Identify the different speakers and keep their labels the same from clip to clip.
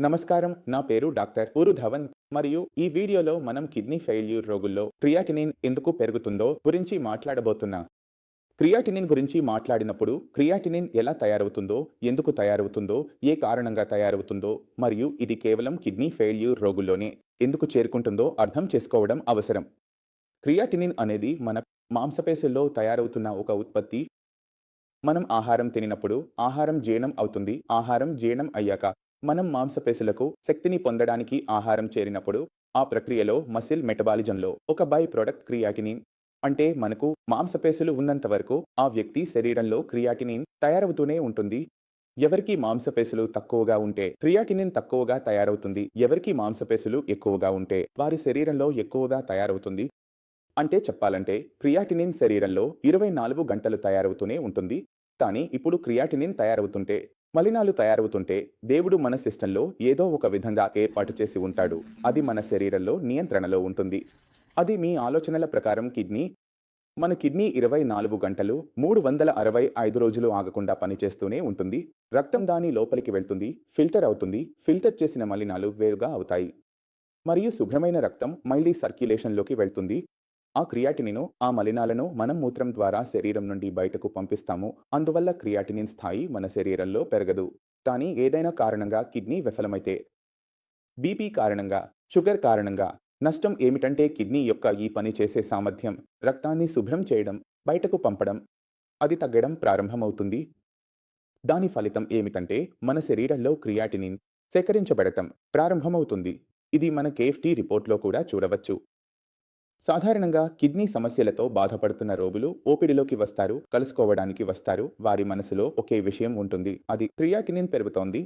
Speaker 1: నమస్కారం. నా పేరు డాక్టర్ పూరు ధవన్ మరియు ఈ వీడియోలో మనం కిడ్నీ ఫెయిల్యూర్ రోగుల్లో క్రియాటినిన్ ఎందుకు పెరుగుతుందో గురించి మాట్లాడబోతున్నా. క్రియాటినిన్ గురించి మాట్లాడినప్పుడు క్రియాటినిన్ ఎలా తయారవుతుందో, ఎందుకు తయారవుతుందో, ఏ కారణంగా తయారవుతుందో మరియు ఇది కేవలం కిడ్నీ ఫెయిల్యూర్ రోగుల్లోనే ఎందుకు చేరుకుంటుందో అర్థం చేసుకోవడం అవసరం. క్రియాటినిన్ అనేది మన మాంసపేశుల్లో తయారవుతున్న ఒక ఉత్పత్తి. మనం ఆహారం తినినప్పుడు ఆహారం జీర్ణం అవుతుంది. ఆహారం జీర్ణం అయ్యాక మనం మాంసపేశులకు శక్తిని పొందడానికి ఆహారం చేరినప్పుడు ఆ ప్రక్రియలో మసిల్ మెటబాలిజంలో ఒక బై ప్రొడక్ట్ క్రియాటినిన్, అంటే మనకు మాంసపేశులు ఉన్నంత వరకు ఆ వ్యక్తి శరీరంలో క్రియాటినిన్ తయారవుతూనే ఉంటుంది. ఎవరికి మాంసపేశులు తక్కువగా ఉంటే క్రియాటినిన్ తక్కువగా తయారవుతుంది. ఎవరికి మాంసపేశులు ఎక్కువగా ఉంటే వారి శరీరంలో ఎక్కువగా తయారవుతుంది. అంటే చెప్పాలంటే క్రియాటినిన్ శరీరంలో 24 గంటలు తయారవుతూనే ఉంటుంది. కానీ ఇప్పుడు క్రియాటినిన్ తయారవుతుంటే, మలినాలు తయారవుతుంటే దేవుడు మన సిస్టంలో ఏదో ఒక విధంగా ఏర్పాటు చేసి ఉంటాడు. అది మన శరీరంలో నియంత్రణలో ఉంటుంది. అది మీ ఆలోచనల ప్రకారం మన కిడ్నీ 24 గంటలు 365 రోజులు ఆగకుండా పనిచేస్తూనే ఉంటుంది. రక్తం దాని లోపలికి వెళ్తుంది, ఫిల్టర్ అవుతుంది. ఫిల్టర్ చేసిన మలినాలు వేరుగా అవుతాయి మరియు శుభ్రమైన రక్తం మళ్ళీ సర్క్యులేషన్లోకి వెళ్తుంది. ఆ క్రియాటినిన్ ఆ మలినాలను మనం మూత్రం ద్వారా శరీరం నుండి బయటకు పంపిస్తాము. అందువల్ల క్రియాటినిన్ స్థాయి మన శరీరంలో పెరగదు. కానీ ఏదైనా కారణంగా కిడ్నీ విఫలమైతే, బీపీ కారణంగా, షుగర్ కారణంగా నష్టం ఏమిటంటే కిడ్నీ యొక్క ఈ పని చేసే సామర్థ్యం, రక్తాన్ని శుభ్రం చేయడం, బయటకు పంపడం, అది తగ్గడం ప్రారంభమవుతుంది. దాని ఫలితం ఏమిటంటే మన శరీరంలో క్రియాటినిన్ సేకరించబడటం ప్రారంభమవుతుంది. ఇది మన కేఎఫ్టీ రిపోర్ట్లో కూడా చూడవచ్చు. సాధారణంగా కిడ్నీ సమస్యలతో బాధపడుతున్న రోగులు ఓపీడీలోకి వస్తారు, కలుసుకోవడానికి వస్తారు. వారి మనసులో ఒకే విషయం ఉంటుంది, అది క్రియాటినిన్ పెరుగుతోంది.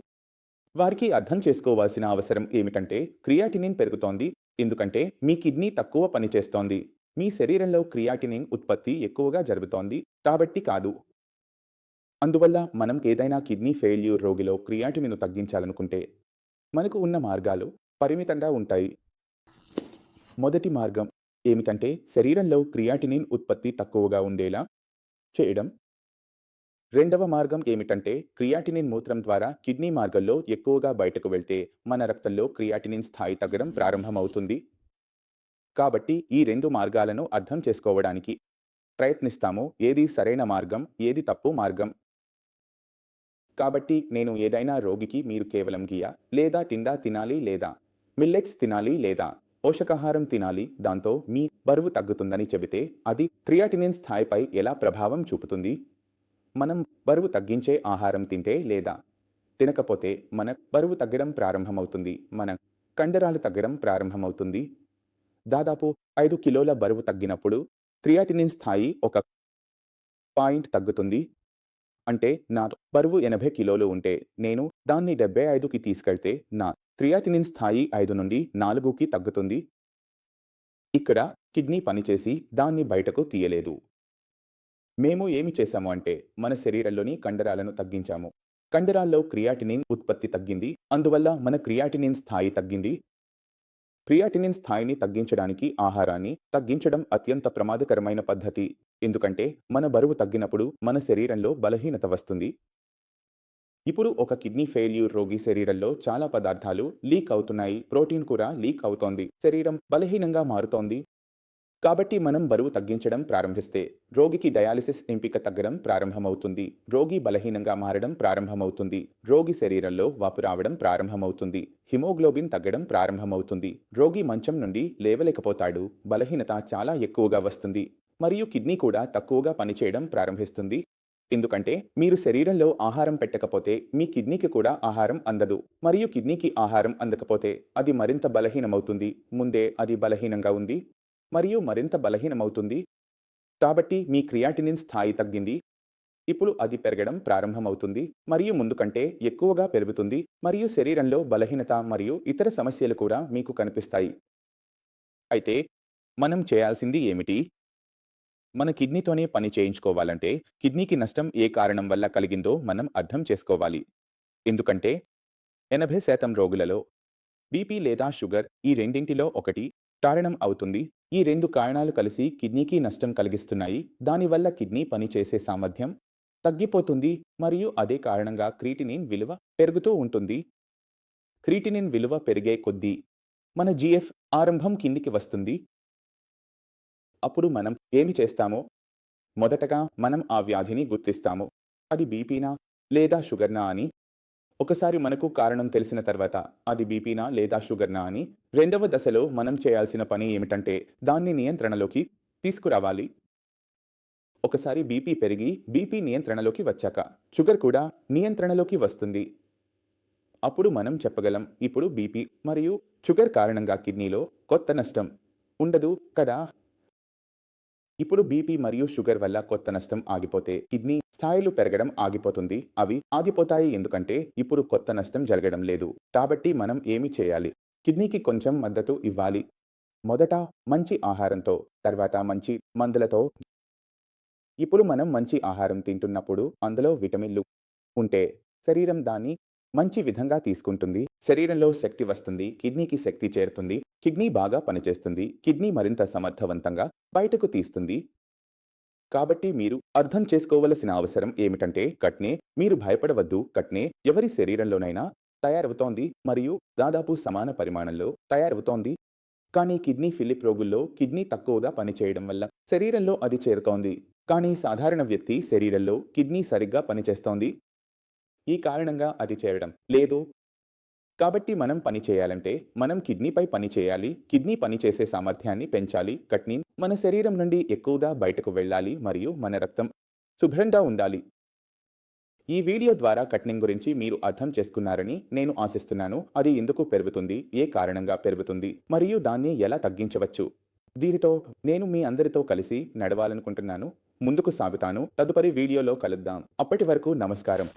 Speaker 1: వారికి అర్థం చేసుకోవాల్సిన అవసరం ఏమిటంటే క్రియాటినిన్ పెరుగుతోంది ఎందుకంటే మీ కిడ్నీ తక్కువ పనిచేస్తోంది. మీ శరీరంలో క్రియాటినిన్ ఉత్పత్తి ఎక్కువగా జరుగుతోంది కాబట్టి కాదు. అందువల్ల మనం ఏదైనా కిడ్నీ ఫెయిల్యూర్ రోగిలో క్రియాటినిన్ తగ్గించాలనుకుంటే మనకు ఉన్న మార్గాలు పరిమితంగా ఉంటాయి. మొదటి మార్గం ఏమిటంటే శరీరంలో క్రియాటినిన్ ఉత్పత్తి తక్కువగా ఉండేలా చేయడం. రెండవ మార్గం ఏమిటంటే క్రియాటినిన్ మూత్రం ద్వారా కిడ్నీ మార్గంలో ఎక్కువగా బయటకు వెళ్తే మన రక్తంలో క్రియాటినిన్ స్థాయి తగ్గడం ప్రారంభమవుతుంది. కాబట్టి ఈ రెండు మార్గాలను అర్థం చేసుకోవడానికి ప్రయత్నిస్తాము. ఏది సరైన మార్గం, ఏది తప్పు మార్గం. కాబట్టి నేను ఏదైనా రోగికి మీరు కేవలం గియా లేదా టిండా తినాలి లేదా మిల్లెట్స్ తినాలి లేదా పోషకాహారం తినాలి, దాంతో మీ బరువు తగ్గుతుందని చెబితే అది క్రియాటినిన్ స్థాయిపై ఎలా ప్రభావం చూపుతుంది? మనం బరువు తగ్గించే ఆహారం తింటే లేదా తినకపోతే మన బరువు తగ్గడం ప్రారంభమవుతుంది. మన కండరాలు తగ్గడం ప్రారంభమవుతుంది. దాదాపు 5 కిలోల బరువు తగ్గినప్పుడు క్రియాటినిన్ స్థాయి ఒక పాయింట్ తగ్గుతుంది. అంటే నా బరువు 80 కిలోలు ఉంటే నేను దాన్ని 75కి తీసుకెళ్తే నా క్రియాటినిన్ స్థాయి 5 నుండి 4కి తగ్గుతుంది. ఇక్కడ కిడ్నీ పనిచేసి దాన్ని బయటకు తీయలేదు. మేము ఏమి చేశాము అంటే మన శరీరంలోని కండరాలను తగ్గించాము. కండరాల్లో క్రియాటినిన్ ఉత్పత్తి తగ్గింది. అందువల్ల మన క్రియాటినిన్ స్థాయి తగ్గింది. క్రియాటినిన్ స్థాయిని తగ్గించడానికి ఆహారాన్ని తగ్గించడం అత్యంత ప్రమాదకరమైన పద్ధతి. ఎందుకంటే మన బరువు తగ్గినప్పుడు మన శరీరంలో బలహీనత వస్తుంది. ఇప్పుడు ఒక కిడ్నీ ఫెయిల్యూర్ రోగి శరీరంలో చాలా పదార్థాలు లీక్ అవుతున్నాయి. ప్రోటీన్ కూడా లీక్ అవుతోంది. శరీరం బలహీనంగా మారుతోంది. కాబట్టి మనం బరువు తగ్గించడం ప్రారంభిస్తే రోగికి డయాలిసిస్ ఎంపిక తగ్గడం ప్రారంభమవుతుంది. రోగి బలహీనంగా మారడం ప్రారంభమవుతుంది. రోగి శరీరంలో వాపు రావడం ప్రారంభమవుతుంది. హిమోగ్లోబిన్ తగ్గడం ప్రారంభమవుతుంది. రోగి మంచం నుండి లేవలేకపోతాడు. బలహీనత చాలా ఎక్కువగా వస్తుంది మరియు కిడ్నీ కూడా తక్కువగా పనిచేయడం ప్రారంభిస్తుంది. ఎందుకంటే మీరు శరీరంలో ఆహారం పెట్టకపోతే మీ కిడ్నీకి కూడా ఆహారం అందదు మరియు కిడ్నీకి ఆహారం అందకపోతే అది మరింత బలహీనమవుతుంది. ముందే అది బలహీనంగా ఉంది మరియు మరింత బలహీనమవుతుంది. కాబట్టి మీ క్రియాటినిన్ స్థాయి తగ్గింది. ఇప్పుడు అది పెరగడం ప్రారంభమవుతుంది మరియు ముందు కంటే ఎక్కువగా పెరుగుతుంది మరియు శరీరంలో బలహీనత మరియు ఇతర సమస్యలు కూడా మీకు కనిపిస్తాయి. అయితే మనం చేయాల్సింది ఏమిటి? మన కిడ్నీతోనే పని చేయించుకోవాలంటే కిడ్నీకి నష్టం ఏ కారణం వల్ల కలిగిందో మనం అర్థం చేసుకోవాలి. ఎందుకంటే 80% రోగులలో బీపీ లేదా షుగర్ ఈ రెండింటిలో ఒకటి కారణం అవుతుంది. ఈ రెండు కారణాలు కలిసి కిడ్నీకి నష్టం కలిగిస్తున్నాయి. దానివల్ల కిడ్నీ పనిచేసే సామర్థ్యం తగ్గిపోతుంది మరియు అదే కారణంగా క్రియాటినిన్ విలువ పెరుగుతూ ఉంటుంది. క్రియాటినిన్ విలువ పెరిగే కొద్దీ మన జీఎఫ్ ఆరంభం కిందికి వస్తుంది. అప్పుడు మనం ఏమి చేస్తామో మొదటగా మనం ఆ వ్యాధిని గుర్తిస్తాము. అది బీపీనా లేదా షుగర్నా అని. ఒకసారి మనకు కారణం తెలిసిన తర్వాత అది బీపీనా లేదా షుగర్నా అని, రెండవ దశలో మనం చేయాల్సిన పని ఏమిటంటే దాన్ని నియంత్రణలోకి తీసుకురావాలి. ఒకసారి బీపీ పెరిగి బీపీ నియంత్రణలోకి వచ్చాక షుగర్ కూడా నియంత్రణలోకి వస్తుంది. అప్పుడు మనం చెప్పగలం, ఇప్పుడు బీపీ మరియు షుగర్ కారణంగా కిడ్నీలో కొత్త నష్టం ఉండదు కదా. ఇప్పుడు బీపీ మరియు షుగర్ వల్ల కొత్త నష్టం ఆగిపోతే కిడ్నీ స్థాయిలు పెరగడం ఆగిపోతుంది. అవి ఆగిపోతాయి ఎందుకంటే ఇప్పుడు కొత్త నష్టం జరగడం లేదు. కాబట్టి మనం ఏమి చేయాలి? కిడ్నీకి కొంచెం మద్దతు ఇవ్వాలి. మొదట మంచి ఆహారంతో, తర్వాత మంచి మందులతో. ఇప్పుడు మనం మంచి ఆహారం తింటున్నప్పుడు అందులో విటమిన్లు ఉంటే శరీరం దాన్ని మంచి విధంగా తీసుకుంటుంది. శరీరంలో శక్తి వస్తుంది, కిడ్నీకి శక్తి చేరుతుంది, కిడ్నీ బాగా పనిచేస్తుంది, కిడ్నీ మరింత సమర్థవంతంగా బయటకు తీస్తుంది. కాబట్టి మీరు అర్థం చేసుకోవలసిన అవసరం ఏమిటంటే కట్నే మీరు భయపడవద్దు. కట్నే ఎవరి శరీరంలోనైనా తయారవుతోంది మరియు దాదాపు సమాన పరిమాణంలో తయారవుతోంది. కానీ కిడ్నీ ఫిలిప్ రోగుల్లో కిడ్నీ తక్కువగా పనిచేయడం వల్ల శరీరంలో అది చేరుతోంది. కానీ సాధారణ వ్యక్తి శరీరంలో కిడ్నీ సరిగ్గా పనిచేస్తోంది. ఈ కారణంగా అది చేయడం లేదు. కాబట్టి మనం పని చేయాలంటే మనం కిడ్నీపై పని చేయాలి. కిడ్నీ పనిచేసే సామర్థ్యాన్ని పెంచాలి. కట్నిన్ మన శరీరం నుండి ఎక్కువగా బయటకు వెళ్ళాలి మరియు మన రక్తం శుభ్రంగా ఉండాలి. ఈ వీడియో ద్వారా కట్నిన్ గురించి మీరు అర్థం చేసుకున్నారని నేను ఆశిస్తున్నాను. అది ఎందుకు పెరుగుతుంది, ఏ కారణంగా పెరుగుతుంది మరియు దాన్ని ఎలా తగ్గించవచ్చు. దీనితో నేను మీ అందరితో కలిసి నడవాలనుకుంటున్నాను. ముందుకు సాగుతాను. తదుపరి వీడియోలో కలుద్దాం. అప్పటి వరకు నమస్కారం.